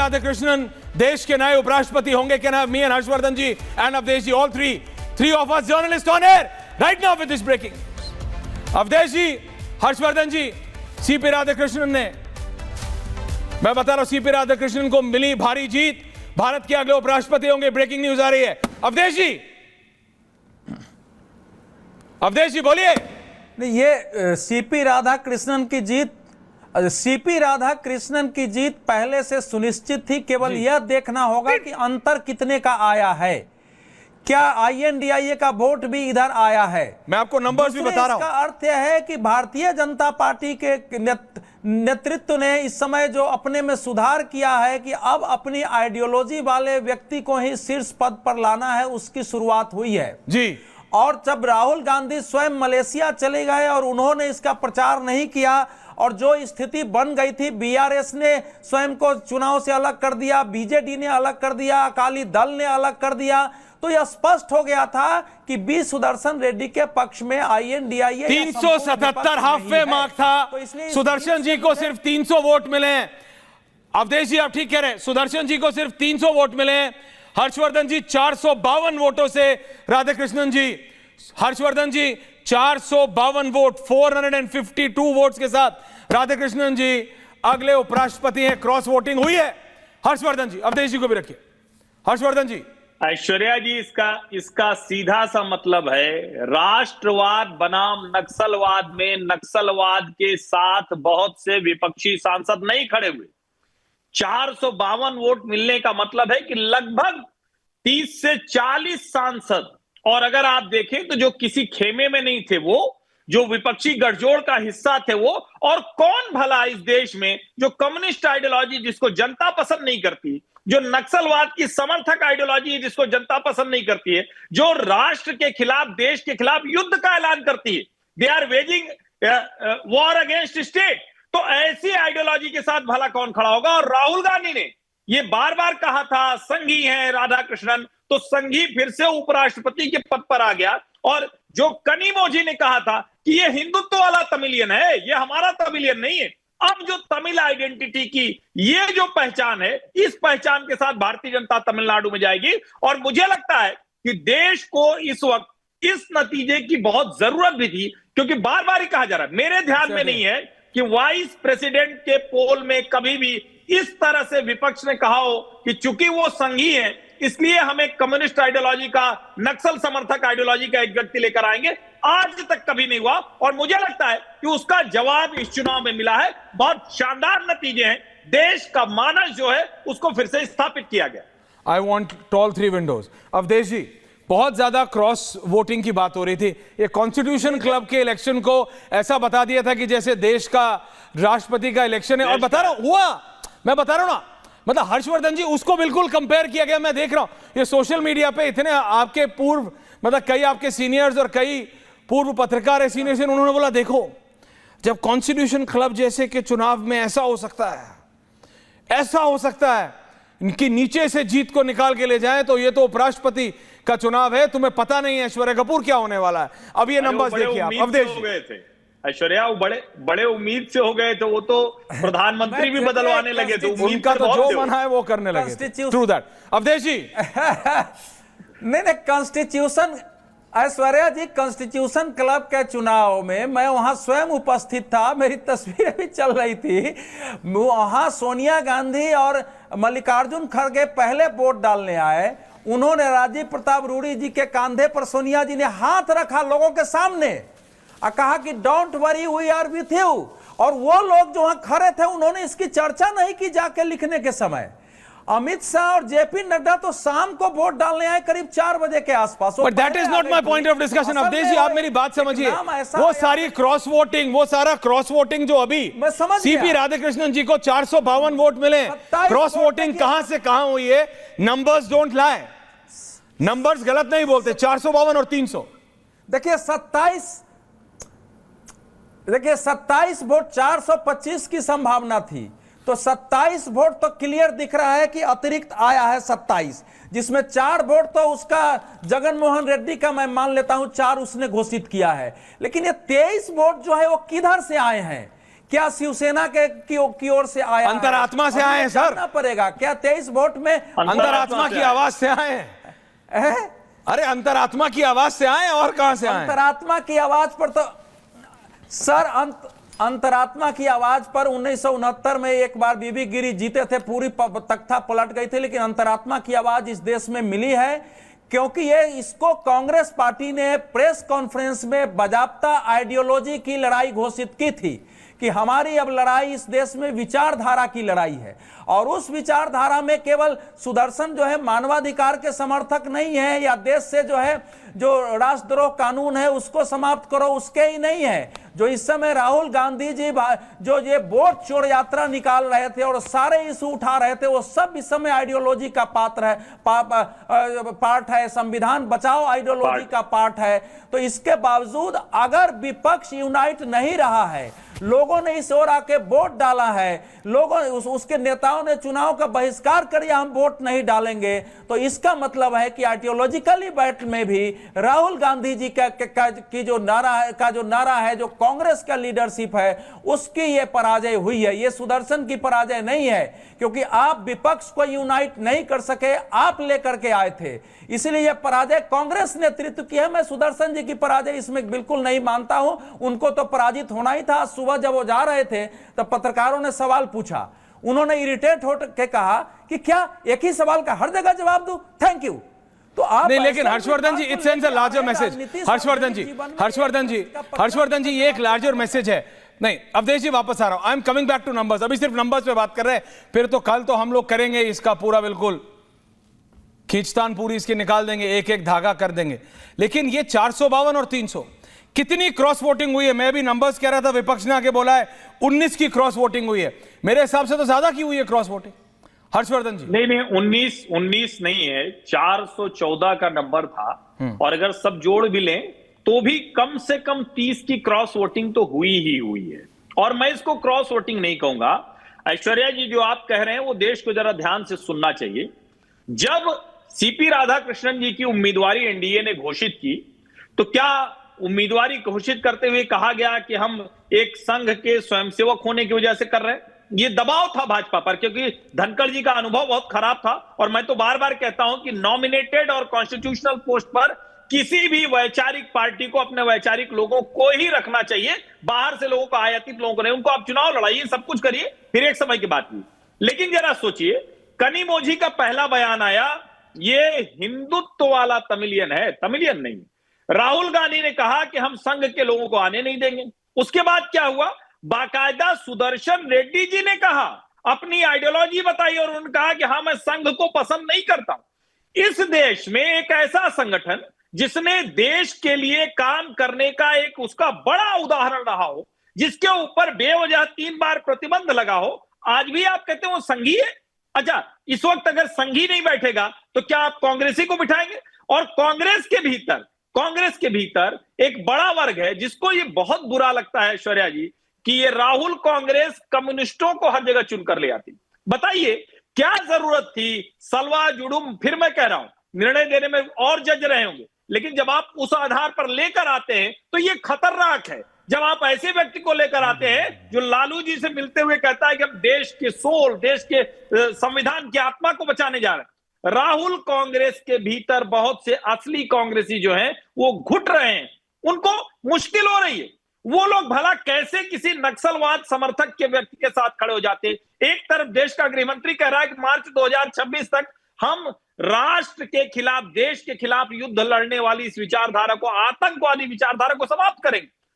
राधाकृष्णन देश के नए उपराष्ट्रपति होंगे? Can I have me and Harshvardhan ji and Avdesh ji, all three of us journalists on air right now with this breaking news. Avdesh ji, Harshvardhan ji, CP Radhakrishnan ने, मैं बता रहा हूं, सीपी राधाकृष्णन को मिली भारी जीत, भारत के अगले उपराष्ट्रपति होंगे। ब्रेकिंग न्यूज आ रही है। अवधेश जी बोलिए। नहीं, ये सीपी राधाकृष्णन की जीत पहले से सुनिश्चित थी। केवल यह देखना होगा कि अंतर कितने का आया है। क्या INDIA का वोट भी इधर आया है? मैं आपको नंबर्स भी बता रहा हूं। इसका अर्थ यह है कि भारतीय जनता पार्टी के नेतृत्व ने इस समय जो अपने में सुधार किया है कि अब अपनी आइडियोलॉजी वाले व्यक्ति को ही शीर्ष पद पर लाना है, उसकी शुरुआत हुई है जी। और जब राहुल गांधी स्वयं मलेशिया चले गए और उन्होंने इसका प्रचार नहीं किया और जो स्थिति बन गई थी, BRS ने स्वयं को चुनाव से अलग कर दिया, BJD ने अलग कर दिया, अकाली दल ने अलग कर दिया, तो यह स्पष्ट हो गया था कि बी सुदर्शन रेड्डी के पक्ष में INDIA 377 हाफवे मार्क था। तो सुदर्शन जी को सिर्फ 300 वोट मिले। अवधेश जी आप ठीक कह रहे हैं, सुदर्शन जी को सिर्फ 300 वोट मिले। हर्षवर्धन जी 452 वोटों से, राधाकृष्णन जी, हर्षवर्धन जी 452 वोट, 452 वोट्स के साथ राधाकृष्णन जी अगले उपराष्ट्रपति हैं। क्रॉस वोटिंग हुई है। हर्षवर्धन जी, अवधेश जी को भी रखिए। हर्षवर्धन जी। ऐश्वर्या जी, इसका सीधा सा मतलब है राष्ट्रवाद बनाम नक्सलवाद में नक्सलवाद के साथ बहुत से विपक्षी सांसद नहीं खड़े हुए। 452 वोट मिलने का मतलब है कि लगभग 30 से 40 सांसद, और अगर आप देखें तो जो किसी खेमे में नहीं थे, वो जो विपक्षी गठजोड़ का हिस्सा थे वो, और कौन भला इस देश में जो कम्युनिस्ट आइडियोलॉजी जिसको जनता पसंद नहीं करती, जो नक्सलवाद की समर्थक आइडियोलॉजी जिसको जनता पसंद नहीं करती है, जो राष्ट्र के खिलाफ, देश के खिलाफ युद्ध का ऐलान करती है, they are waging war against state, तो ऐसी आइडियोलॉजी के साथ भला कौन खड़ा होगा? और राहुल गांधी ने ये बार बार कहा था संघी है राधाकृष्णन, तो संघी फिर से उपराष्ट्रपति के पद पर आ गया। और जो कनिमोझी ने कहा था कि ये हिंदुत्व वाला तमिलियन है, ये हमारा तमिलियन नहीं है, अब जो तमिल आइडेंटिटी की ये जो पहचान है, इस पहचान के साथ भारतीय जनता तमिलनाडु में जाएगी। और मुझे लगता है कि देश को इस वक्त इस नतीजे की बहुत जरूरत भी थी, क्योंकि बार बार ही कहा जा रहा है, मेरे ध्यान में नहीं है कि वाइस प्रेसिडेंट के पोल में कभी भी इस तरह से विपक्ष ने कहा हो कि चूंकि वो संघी है इसलिए हमें कम्युनिस्ट आइडियोलॉजी का, नक्सल समर्थक आइडियोलॉजी का एक व्यक्ति लेकर आएंगे। आज तक कभी नहीं हुआ, और मुझे लगता है कि उसका जवाब इस चुनाव में मिला है। बहुत शानदार नतीजे हैं, देश का मानस जो है उसको फिर से स्थापित किया गया। I want tall 3 windows. Avdhesh ji, बहुत ज्यादा क्रॉस वोटिंग की बात हो रही थी। ये कॉन्स्टिट्यूशन क्लब के इलेक्शन को ऐसा बता दिया था कि जैसे देश का राष्ट्रपति का इलेक्शन है, और बता रहा हूं हुआ, मैं बता रहा हूं ना, मतलब हर्षवर्धन जी उसको बिल्कुल कंपेयर किया गया। मैं देख रहा हूं ये सोशल मीडिया पे, इतने आपके पूर्व, मतलब कई आपके सीनियर्स और कई पूर्व पत्रकार है सीनियर्स, उन्होंने बोला देखो जब कॉन्स्टिट्यूशन क्लब जैसे के चुनाव में ऐसा हो सकता है कि नीचे से जीत को निकाल के ले जाए, तो ये तो उपराष्ट्रपति का चुनाव है, तुम्हें पता नहीं है ऐश्वर्या कपूर क्या होने वाला है। अब ये नंबर्स देखिए आप। अवधेश, ऐश्वर्या वो बड़े उम्मीद से हो गए थे, वो तो प्रधानमंत्री भी बदलवाने लगे थे, उनका तो जो मन है वो करने लगे। True that. अवधेश जी नहीं, कॉन्स्टिट्यूशन, ऐश्वर्या जी, कॉन्स्टिट्यूशन क्लब के चुनाव में मैं वहां स्वयं उपस्थित था, मेरी तस्वीरें भी चल रही थी। वहां सोनिया गांधी और मल्लिकार्जुन खड़गे पहले वोट डालने आए। उन्होंने राजीव प्रताप रूडी जी के कंधे पर सोनिया जी ने हाथ रखा लोगों के सामने और कहा कि don't worry we are with you, और वो लोग जो वहां खड़े थे उन्होंने इसकी चर्चा नहीं की जाके लिखने के समय। अमित शाह और जेपी नड्डा तो शाम को वोट डालने आए करीब 4 बजे के आसपास। But that is not my point of discussion. Avdhesh ji आप मेरी बात समझिए, वो सारी क्रॉस वोटिंग, वो सारा क्रॉस वोटिंग जो अभी सीपी राधाकृष्णन जी को 452 वोट मिले, क्रॉस वोटिंग कहां से कहां हुई है? नंबर्स डोंट लाई, नंबर्स गलत नहीं बोलते। 452 और 300, देखिए 27 वोट 425 की संभावना थी, तो 27 वोट तो क्लियर दिख रहा है कि अतिरिक्त आया है 27, जिसमें 4 वोट तो उसका जगन मोहन रेड्डी का मैं मान लेता हूं, 4 उसने घोषित किया है। लेकिन ये 23 वोट जो है वो किधर से आए हैं? क्या शिवसेना के की ओर से आया? अंतरात्मा से आए हैं सर। जानना पड़ेगा क्या 23 वोट में अंतरात्मा की आवाज से आए हैं। अरे अंतरात्मा की आवाज से आए और कहां से आए? अंतरात्मा की आवाज पर तो सर अंतरात्मा की आवाज पर 1969 में एक बार बीबी गिरी जीते थे, पूरी तख्ता पलट गई थी, लेकिन अंतरात्मा की आवाज इस देश में मिली है क्योंकि ये इसको कांग्रेस पार्टी ने प्रेस कॉन्फ्रेंस में बाजाबता आइडियोलॉजी की लड़ाई घोषित की थी कि हमारी अब लड़ाई इस देश में विचारधारा की लड़ाई है, और उस विचारधारा में केवल सुदर्शन जो है मानवाधिकार के समर्थक नहीं है या देश से जो है जो राष्ट्रद्रोह कानून है उसको समाप्त करो उसके ही नहीं है। जो इस समय राहुल गांधी जी जो ये वोट चोर यात्रा निकाल रहे थे और सारे इशू उठा रहे थे, वो सब इस समय आइडियोलॉजी का पात्र है, पार्ट है, संविधान बचाओ आइडियोलॉजी का पार्ट है। तो इसके बावजूद अगर विपक्ष यूनाइट नहीं रहा है, लोगों ने इस ओर आके वोट डाला है, लोगों उसके नेताओं ने चुनाव का बहिष्कार कर हम वोट नहीं डालेंगे, तो इसका मतलब है कि आइडियोलॉजिकली बैटल में भी राहुल गांधी जी की जो नारा है जो कांग्रेस का लीडरशिप है उसकी ये पराजय हुई है। ये सुदर्शन की पराजय नहीं है क्योंकि आप विपक्ष को यूनाइट नहीं कर सके, आप लेकर के आए थे, इसलिए यह पराजय कांग्रेस नेतृत्व की है। मैं सुदर्शन जी की पराजय इसमें बिल्कुल नहीं मानता हूं, उनको तो पराजित होना ही था। सुबह जब वो जा रहे थे तब पत्रकारों ने सवाल पूछा, उन्होंने इरिटेट होकर कहा कि क्या एक ही सवाल का हर जगह जवाब दूं, थैंक यू। तो आप नहीं, लेकिन Harshvardhan ji, it sends a larger message. Harshvardhan ji ये एक लार्जर मैसेज है। नहीं, अवधेश जी वापस आ रहा हूं, I am coming back two numbers. अभी सिर्फ नंबर्स पे बात कर रहे हैं, फिर तो कल तो हम लोग करेंगे इसका पूरा बिल्कुल खींचतान पूरी इसकी निकाल देंगे, एक एक धागा कर देंगे। लेकिन ये 452 और 300 कितनी क्रॉस वोटिंग हुई है? मैं भी नंबर्स कह रहा था, विपक्ष ने आके बोला है 19 की क्रॉस वोटिंग हुई है। मेरे हिसाब से तो ज्यादा की हुई है क्रॉस वोटिंग। हर्षवर्धन जी नहीं 19 नहीं है, 414 का नंबर था, और अगर सब जोड़ भी लें तो भी कम से कम 30 की क्रॉस वोटिंग तो हुई ही हुई है। और मैं इसको क्रॉस वोटिंग नहीं कहूंगा। ऐश्वर्या जी जो आप कह रहे हैं वो देश को जरा ध्यान से सुनना चाहिए। जब सीपी राधाकृष्णन जी की उम्मीदवारी एनडीए ने घोषित की तो क्या उम्मीदवारी घोषित करते हुए कहा गया कि हम एक संघ के स्वयंसेवक होने की वजह से कर रहे हैं? ये दबाव था भाजपा पर, क्योंकि धनखड़ जी का अनुभव बहुत खराब था। और मैं तो बार बार कहता हूं कि नॉमिनेटेड और कॉन्स्टिट्यूशनल पोस्ट पर किसी भी वैचारिक पार्टी को अपने वैचारिक लोगों को ही रखना चाहिए, बाहर से लोगों को, आयातित लोगों को नहीं। उनको आप चुनाव लड़ाइए, सब कुछ करिए, फिर एक समय की बात हुई। लेकिन जरा सोचिए, कनिमोझी का पहला बयान आया, ये हिंदुत्व वाला तमिलियन है, तमिलियन नहीं। राहुल गांधी ने कहा कि हम संघ के लोगों को आने नहीं देंगे। उसके बाद क्या हुआ? बाकायदा सुदर्शन रेड्डी जी ने कहा, अपनी आइडियोलॉजी बताई, और उन्होंने कहा कि हाँ मैं संघ को पसंद नहीं करता हूं। इस देश में एक ऐसा संगठन जिसने देश के लिए काम करने का एक उसका बड़ा उदाहरण रहा हो, जिसके ऊपर बेवजह 3 बार प्रतिबंध लगा हो, आज भी आप कहते हो संघी है? अच्छा, इस वक्त अगर संघी नहीं बैठेगा तो क्या आप कांग्रेसी को बिठाएंगे? और कांग्रेस के भीतर एक बड़ा वर्ग है जिसको ये बहुत बुरा लगता है ऐश्वर्या जी कि ये राहुल कांग्रेस कम्युनिस्टों को हर जगह चुनकर ले आती। बताइए क्या जरूरत थी सलवा जुडुम? फिर मैं कह रहा हूं, निर्णय देने में और जज रहे होंगे, लेकिन जब आप उस आधार पर लेकर आते हैं तो ये खतरनाक है। जब आप ऐसे व्यक्ति को लेकर आते हैं जो लालू जी से मिलते हुए कहता है कि हम देश के सोल, देश के संविधान की आत्मा को बचाने जा रहे हैं, राहुल कांग्रेस के भीतर बहुत से असली कांग्रेसी जो हैं वो घुट रहे हैं, उनको मुश्किल हो रही है। वो लोग भला कैसे किसी नक्सलवाद समर्थक के व्यक्ति के साथ खड़े हो जाते हैं? एक तरफ देश का गृह मंत्री कह रहा है कि मार्च 2026 तक हम राष्ट्र के खिलाफ, देश के खिलाफ युद्ध लड़ने वाली इस विचारधारा को, आतंकवादी विचारधारा को समाप्त करेंगे।